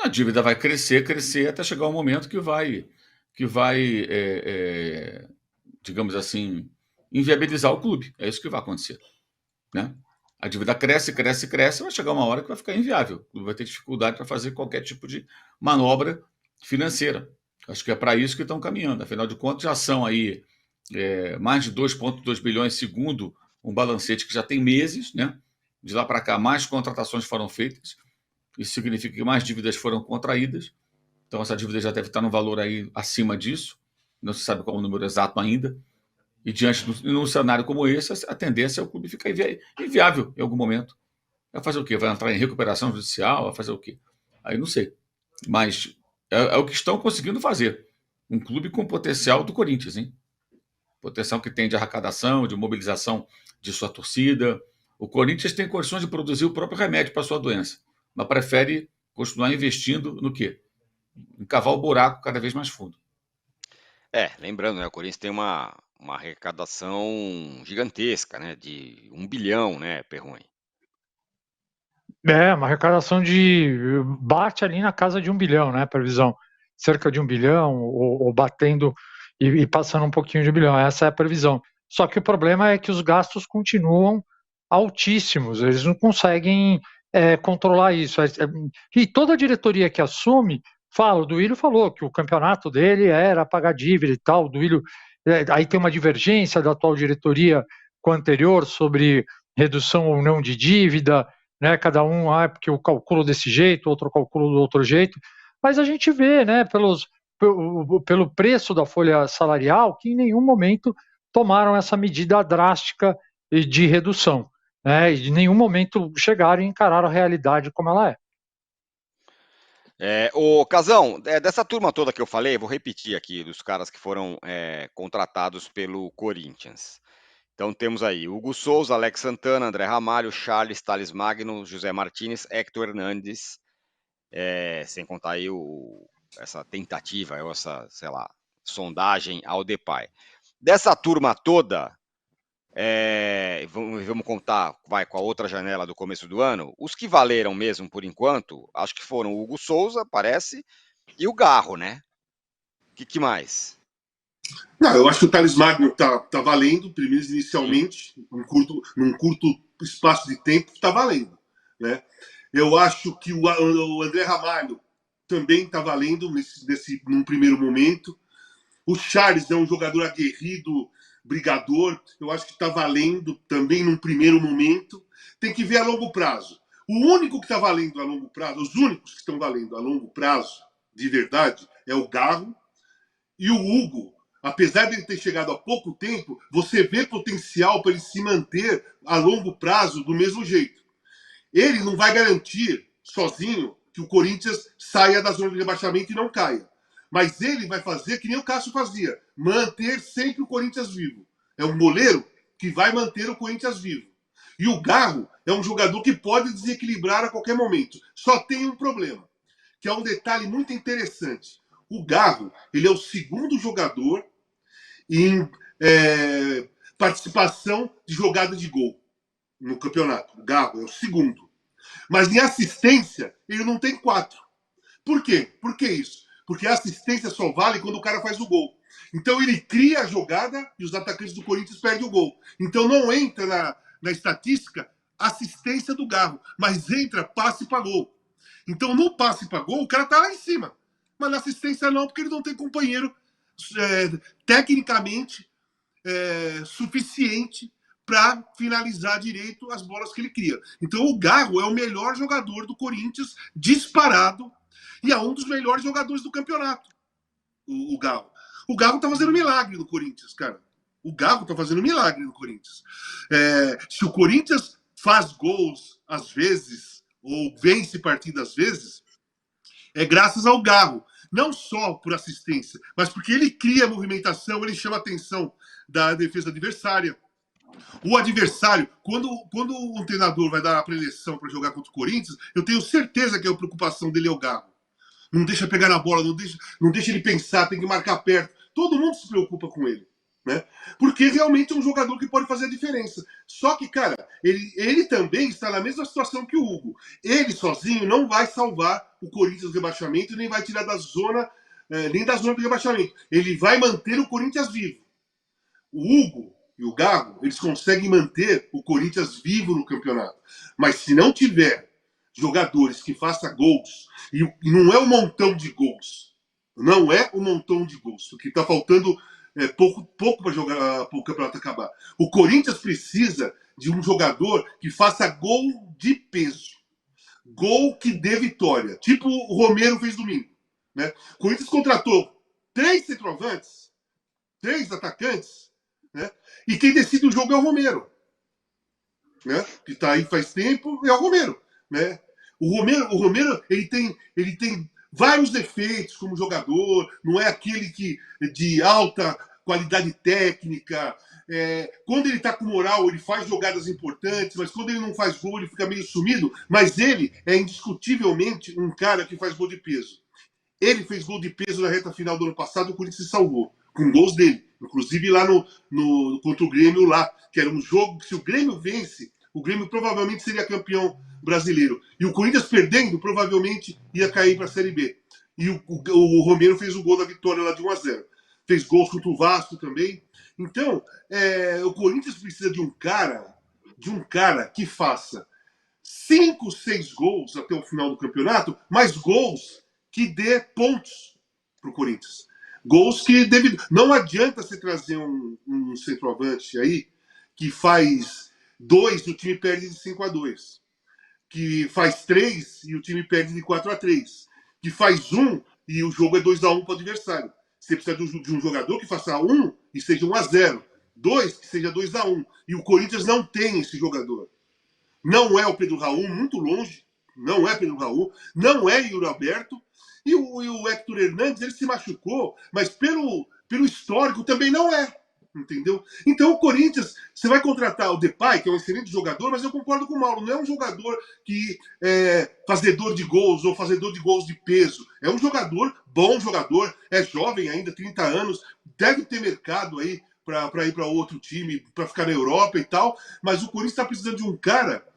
A dívida vai crescer, crescer, até chegar um momento que vai digamos assim, inviabilizar o clube. É isso que vai acontecer, né? A dívida cresce, cresce, cresce, vai chegar uma hora que vai ficar inviável. O clube vai ter dificuldade para fazer qualquer tipo de manobra financeira. Acho que é para isso que estão caminhando. Afinal de contas, já são aí mais de 2,2 bilhões, segundo um balancete que já tem meses, né? De lá para cá, mais contratações foram feitas. Isso significa que mais dívidas foram contraídas. Então, essa dívida já deve estar no valor aí acima disso. Não se sabe qual é o número exato ainda. E diante de um cenário como esse, a tendência é o clube ficar inviável em algum momento. Vai fazer o quê? Vai entrar em recuperação judicial? Vai fazer o quê? Aí não sei. Mas é o que estão conseguindo fazer. Um clube com potencial do Corinthians, hein? Potencial que tem de arrecadação, de mobilização de sua torcida. O Corinthians tem condições de produzir o próprio remédio para a sua doença, mas prefere continuar investindo no quê? Em cavar o buraco cada vez mais fundo. Lembrando, né, o Corinthians tem uma arrecadação gigantesca, né, de 1 bilhão, né, Perrone? Uma arrecadação bate ali na casa de 1 bilhão, né, previsão. Cerca de 1 bilhão, ou batendo e passando um pouquinho de 1 bilhão. Essa é a previsão. Só que o problema é que os gastos continuam altíssimos, eles não conseguem controlar isso. E toda a diretoria que assume fala, o Duílio falou que o campeonato dele era pagar dívida e tal, o Duílio, aí tem uma divergência da atual diretoria com a anterior sobre redução ou não de dívida, né? Cada um, porque eu calculo desse jeito, outro calculo do outro jeito, mas a gente vê, né, pelo preço da folha salarial, que em nenhum momento tomaram essa medida drástica de redução, né, e em nenhum momento chegaram e encararam a realidade como ela é. Ô, Casão, dessa turma toda que eu falei, vou repetir aqui, dos caras que foram contratados pelo Corinthians. Então temos aí Hugo Souza, Alex Santana, André Ramalho, Charles, Thales Magno, José Martinez, Hector Hernandes, sem contar aí essa tentativa, ou essa, sei lá, sondagem ao Depay. Dessa turma toda, vamos contar, vai, com a outra janela do começo do ano, os que valeram mesmo por enquanto, acho que foram o Hugo Souza, parece, e o Garro, né? Que mais? Não, eu acho que o Thales Magno tá valendo, pelo menos inicialmente, num curto espaço de tempo, tá valendo, né? Eu acho que o André Ramalho também está valendo num primeiro momento. O Charles é um jogador aguerrido, brigador. Eu acho que está valendo também num primeiro momento. Tem que ver a longo prazo. O único que está valendo a longo prazo, os únicos que estão valendo a longo prazo, de verdade, é o Garro e o Hugo. Apesar de ele ter chegado há pouco tempo, você vê potencial para ele se manter a longo prazo do mesmo jeito. Ele não vai garantir sozinho que o Corinthians saia da zona de rebaixamento e não caia. Mas ele vai fazer que nem o Cássio fazia, manter sempre o Corinthians vivo. É um goleiro que vai manter o Corinthians vivo. E o Garro é um jogador que pode desequilibrar a qualquer momento. Só tem um problema, que é um detalhe muito interessante. O Garro, ele é o segundo jogador em participação de jogada de gol no campeonato. O Garro é o segundo. Mas em assistência, ele não tem 4. Por quê? Por que isso? Porque a assistência só vale quando o cara faz o gol. Então ele cria a jogada e os atacantes do Corinthians perdem o gol. Então não entra na estatística assistência do Garro, mas entra passe para gol. Então no passe para gol o cara tá lá em cima. Mas na assistência não, porque ele não tem companheiro tecnicamente suficiente para finalizar direito as bolas que ele cria. Então o Garro é o melhor jogador do Corinthians, disparado, e é um dos melhores jogadores do campeonato, o Garro. O Garro tá fazendo milagre no Corinthians, cara. O Garro tá fazendo milagre no Corinthians. Se o Corinthians faz gols às vezes, ou vence partida às vezes, é graças ao Garro. Não só por assistência, mas porque ele cria movimentação, ele chama a atenção da defesa adversária. O adversário, quando um treinador vai dar a preleção para jogar contra o Corinthians, eu tenho certeza que a preocupação dele é o Garro. Não deixa pegar na bola, não deixa ele pensar, tem que marcar perto. Todo mundo se preocupa com ele. né? Porque realmente é um jogador que pode fazer a diferença. Só que, cara, ele também está na mesma situação que o Hugo. Ele sozinho não vai salvar o Corinthians do rebaixamento, nem vai tirar da zona, nem da zona do rebaixamento. Ele vai manter o Corinthians vivo. O Hugo e o Gago, eles conseguem manter o Corinthians vivo no campeonato. Mas se não tiver jogadores que façam gols, e não é um montão de gols, não é um montão de gols, porque está faltando pouco para jogar para o campeonato acabar. O Corinthians precisa de um jogador que faça gol de peso, gol que dê vitória, tipo o Romero fez domingo, né? O Corinthians contratou 3 centroavantes, 3 atacantes, né? E quem decide o jogo é o Romero, né? Que está aí faz tempo, é o Romero, né? O Romero ele tem vários defeitos como jogador, não é aquele que de alta qualidade técnica. Quando ele está com moral, ele faz jogadas importantes, mas quando ele não faz gol, ele fica meio sumido. Mas ele é indiscutivelmente um cara que faz gol de peso. Ele fez gol de peso na reta final do ano passado, o Corinthians se salvou, com gols dele. Inclusive lá contra o Grêmio lá, que era um jogo que se o Grêmio vence, o Grêmio provavelmente seria campeão brasileiro. E o Corinthians perdendo, provavelmente ia cair para a Série B. E o Romero fez o gol da vitória lá de 1-0. Fez gols contra o Vasco também. Então, o Corinthians precisa de um cara que faça 5, 6 gols até o final do campeonato, mas gols que dê pontos para o Corinthians. Gols que não adianta você trazer um centroavante aí que faz 2 e o time perde de 5-2. Que faz 3 e o time perde de 4-3. Que faz 1 e o jogo é 2-1 para o adversário. Você precisa de um jogador que faça 1 e seja 1-0. 2 que seja 2-1. E o Corinthians não tem esse jogador. Não é o Pedro Raul, muito longe. Não é Pedro Raul. Não é Yuri Alberto. E o Héctor Hernandes, ele se machucou, mas pelo histórico também não é. Entendeu? Então o Corinthians, você vai contratar o Depay, que é um excelente jogador, mas eu concordo com o Mauro, não é um jogador que é fazedor de gols ou fazedor de gols de peso. É um jogador, bom jogador, é jovem ainda, 30 anos, deve ter mercado aí para ir para outro time, para ficar na Europa e tal, mas o Corinthians está precisando de um cara.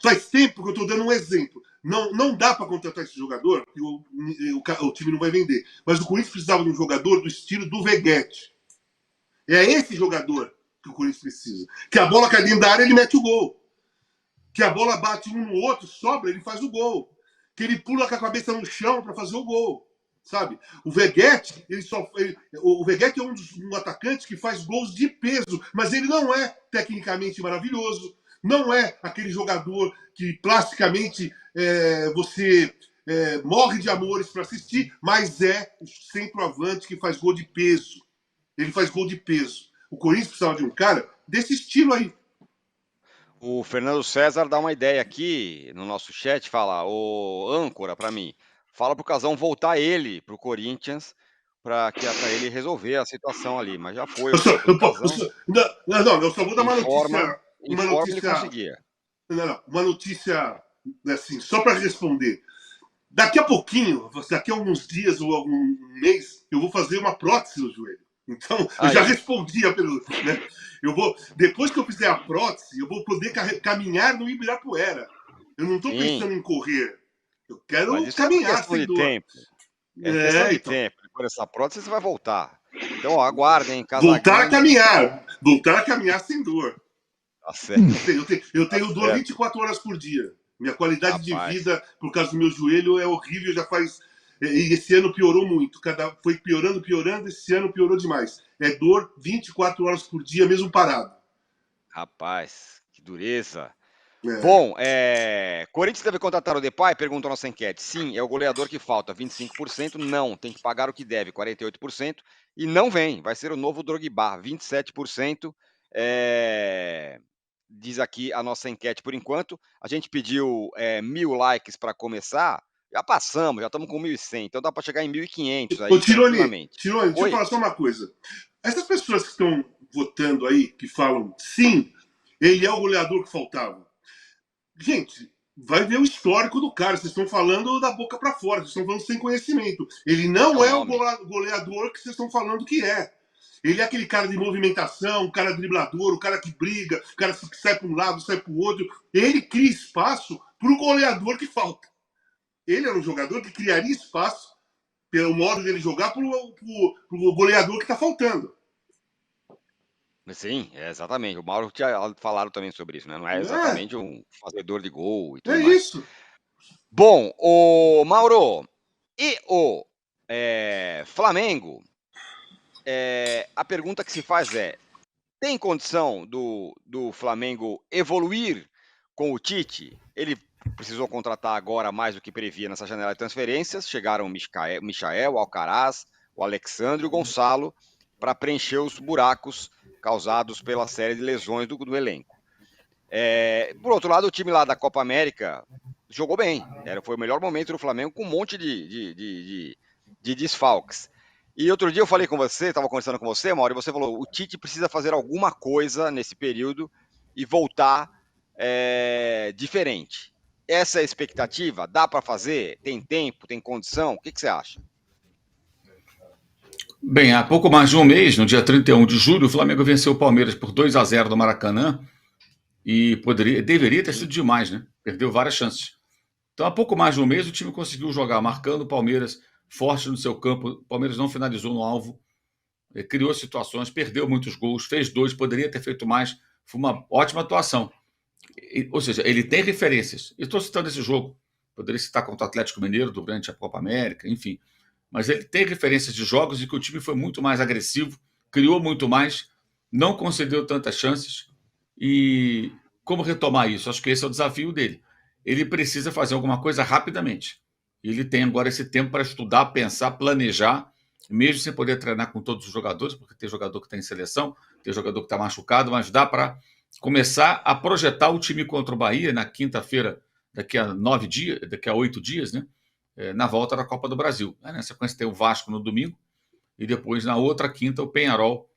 Faz tempo que eu estou dando um exemplo. Não dá para contratar esse jogador, porque o time não vai vender. Mas o Corinthians precisava de um jogador do estilo do Veguete. É esse jogador que o Corinthians precisa. Que a bola cai dentro da área, ele mete o gol. Que a bola bate um no outro, sobra, ele faz o gol. Que ele pula com a cabeça no chão para fazer o gol. Sabe? O Veguete, o Veguete é um atacante que faz gols de peso, mas ele não é tecnicamente maravilhoso. Não é aquele jogador que plasticamente você morre de amores para assistir, mas é o centroavante que faz gol de peso. Ele faz gol de peso. O Corinthians precisava de um cara desse estilo aí. O Fernando César dá uma ideia aqui no nosso chat, fala, o âncora para mim, fala pro Casão voltar ele pro Corinthians para ele resolver a situação ali, mas já foi o tempo do Casão. Eu só vou dar uma notícia. Ele conseguia. Uma notícia assim, só para responder. Daqui a pouquinho, daqui a alguns dias ou algum mês, eu vou fazer uma prótese no joelho. Então, eu já respondi a pergunta, né? Depois que eu fizer a prótese, eu vou poder caminhar no Ibirapuera. Eu não estou pensando em correr. Eu quero caminhar sem dor. É questão de tempo. Depois dessa prótese, você vai voltar. Então, aguardem. Voltar a caminhar sem dor. Tá certo. Eu tenho dor 24 horas por dia. Minha qualidade de vida, por causa do meu joelho, é horrível. Já faz... E esse ano piorou muito. Foi piorando. Esse ano piorou demais. É dor 24 horas por dia, mesmo parado. Rapaz, que dureza. Bom, Corinthians deve contratar o Depay? Pergunta a nossa enquete. Sim, é o goleador que falta, 25%. Não, tem que pagar o que deve, 48%. E não vem, vai ser o novo Drogba, 27%. Diz aqui a nossa enquete por enquanto. A gente pediu 1.000 likes para começar. Já passamos, já estamos com 1.100, então dá para chegar em 1.500 aí. Tirone, deixa eu falar só uma coisa. Essas pessoas que estão votando aí, que falam sim, ele é o goleador que faltava. Gente, vai ver o histórico do cara. Vocês estão falando da boca para fora, vocês estão falando sem conhecimento. Ele não é o goleador que vocês estão falando que é. Ele é aquele cara de movimentação, o cara driblador, o cara que briga, o cara que sai para um lado, sai para o outro. Ele cria espaço para o goleador que falta. Ele era um jogador que criaria espaço, pelo modo dele jogar, para o goleador que está faltando. Sim, exatamente. O Mauro tinha falado também sobre isso, né? Não é exatamente um fazedor de gol e tudo É mais. isso. Bom, o Mauro, e o Flamengo, a pergunta que se faz é, tem condição do Flamengo evoluir com o Tite? Ele precisou contratar agora mais do que previa nessa janela de transferências. Chegaram o Michael, o Alcaraz, o Alexandre e o Gonçalo para preencher os buracos causados pela série de lesões do elenco. Por outro lado, o time lá da Copa América jogou bem. Foi o melhor momento do Flamengo com um monte de desfalques. E outro dia eu falei com você, estava conversando com você, Mauro, e você falou, o Tite precisa fazer alguma coisa nesse período e voltar diferente. Essa é a expectativa? Dá para fazer? Tem tempo? Tem condição? O que você acha? Bem, há pouco mais de um mês, no dia 31 de julho, o Flamengo venceu o Palmeiras por 2-0 no Maracanã e deveria ter sido demais, né? Perdeu várias chances. Então, há pouco mais de um mês, o time conseguiu jogar marcando o Palmeiras forte no seu campo. O Palmeiras não finalizou no alvo, criou situações, perdeu muitos gols, fez 2, poderia ter feito mais. Foi uma ótima atuação. Ou seja, ele tem referências. Eu estou citando esse jogo. Poderia citar contra o Atlético Mineiro durante a Copa América, enfim. Mas ele tem referências de jogos em que o time foi muito mais agressivo, criou muito mais, não concedeu tantas chances. E como retomar isso? Acho que esse é o desafio dele. Ele precisa fazer alguma coisa rapidamente. Ele tem agora esse tempo para estudar, pensar, planejar, mesmo sem poder treinar com todos os jogadores, porque tem jogador que está em seleção, tem jogador que está machucado, mas dá para começar a projetar o time contra o Bahia na quinta-feira, daqui a 9 dias, daqui a 8 dias, né? Na volta da Copa do Brasil. Na sequência tem o Vasco no domingo e depois na outra quinta o Peñarol,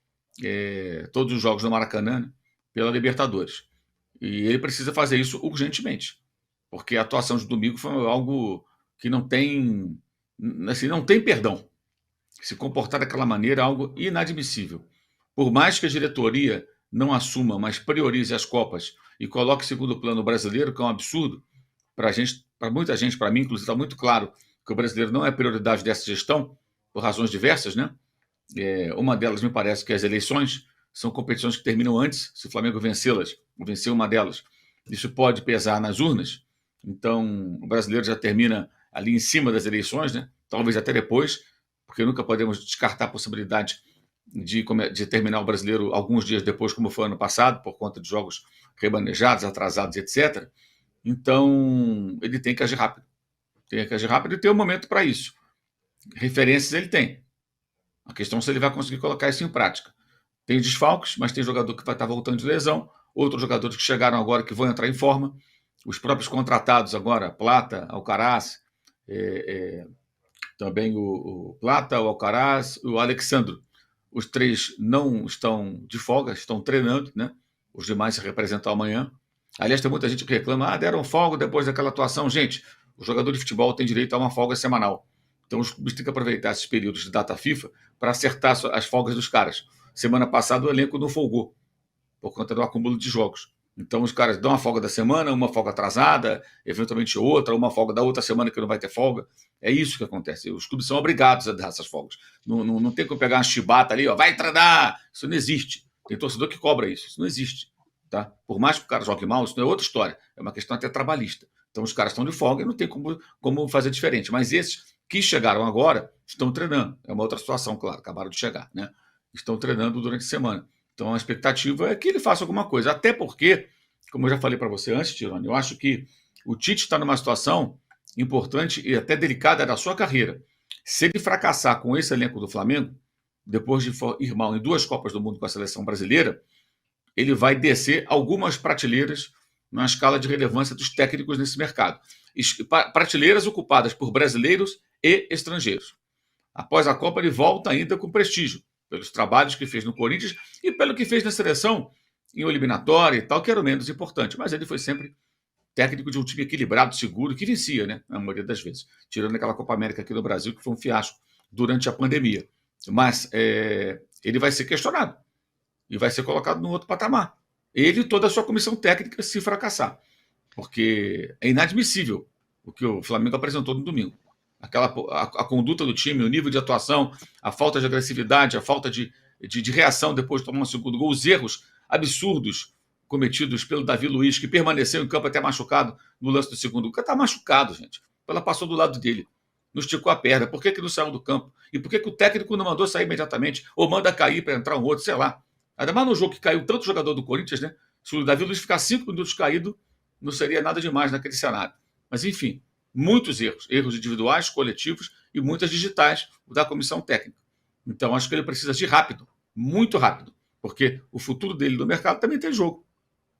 todos os jogos do Maracanã, né? Pela Libertadores. E ele precisa fazer isso urgentemente, porque a atuação de domingo foi algo que não tem, assim, não tem perdão. Se comportar daquela maneira é algo inadmissível. Por mais que a diretoria não assuma, mas priorize as Copas e coloque em segundo plano o brasileiro, que é um absurdo, para muita gente, para mim, inclusive, está muito claro que o brasileiro não é prioridade dessa gestão, por razões diversas, né? Uma delas, me parece que as eleições são competições que terminam antes. Se o Flamengo vencer uma delas, isso pode pesar nas urnas. Então, o brasileiro já termina ali em cima das eleições, né? Talvez até depois, porque nunca podemos descartar a possibilidade de terminar o brasileiro alguns dias depois, como foi ano passado, por conta de jogos remanejados, atrasados, etc. Então, ele tem que agir rápido. Tem que agir rápido e ter um momento para isso. Referências ele tem. A questão é se ele vai conseguir colocar isso em prática. Tem desfalques, mas tem jogador que vai estar voltando de lesão, outros jogadores que chegaram agora que vão entrar em forma, os próprios contratados agora, Plata, Alcaraz, também o Plata, o Alcaraz, o Alexandre. Os 3 não estão de folga, estão treinando, né? Os demais se representam amanhã. Aliás, tem muita gente que reclama, deram folga depois daquela atuação. Gente, o jogador de futebol tem direito a uma folga semanal. Então, os clubes têm que aproveitar esses períodos de data FIFA para acertar as folgas dos caras. Semana passada, o elenco não folgou, por conta do acúmulo de jogos. Então, os caras dão uma folga da semana, uma folga atrasada, eventualmente outra, uma folga da outra semana que não vai ter folga. É isso que acontece. Os clubes são obrigados a dar essas folgas. Não tem como pegar uma chibata ali, vai treinar. Isso não existe. Tem torcedor que cobra isso. Isso não existe. Tá? Por mais que o cara jogue mal, isso não é outra história. É uma questão até trabalhista. Então, os caras estão de folga e não tem como fazer diferente. Mas esses que chegaram agora estão treinando. É uma outra situação, claro. Acabaram de chegar, né? Estão treinando durante a semana. Então, a expectativa é que ele faça alguma coisa. Até porque, como eu já falei para você antes, Tirone, eu acho que o Tite está numa situação importante e até delicada da sua carreira. Se ele fracassar com esse elenco do Flamengo, depois de ir mal em 2 Copas do Mundo com a seleção brasileira, ele vai descer algumas prateleiras na escala de relevância dos técnicos nesse mercado. Prateleiras ocupadas por brasileiros e estrangeiros. Após a Copa, ele volta ainda com prestígio, pelos trabalhos que fez no Corinthians e pelo que fez na seleção, em eliminatória e tal, que era o menos importante. Mas ele foi sempre técnico de um time equilibrado, seguro, que vencia, né? Na maioria das vezes. Tirando aquela Copa América aqui no Brasil, que foi um fiasco durante a pandemia. Mas ele vai ser questionado e vai ser colocado num outro patamar. Ele e toda a sua comissão técnica, se fracassar. Porque é inadmissível o que o Flamengo apresentou no domingo. A conduta do time, o nível de atuação, a falta de agressividade, a falta de reação depois de tomar um segundo gol, os erros absurdos cometidos pelo Davi Luiz, que permaneceu em campo até machucado no lance do segundo gol. O cara está machucado, gente. Ela passou do lado dele, não esticou a perna. Por que não saiu do campo? E por que o técnico não mandou sair imediatamente? Ou manda cair para entrar um outro, sei lá. Ainda mais no jogo que caiu tanto jogador do Corinthians, né? Se o Davi Luiz ficar 5 minutos caído, não seria nada demais naquele cenário. Mas, enfim, muitos erros. Erros individuais, coletivos e muitas digitais da comissão técnica. Então, acho que ele precisa de rápido, muito rápido, porque o futuro dele no mercado também tem jogo.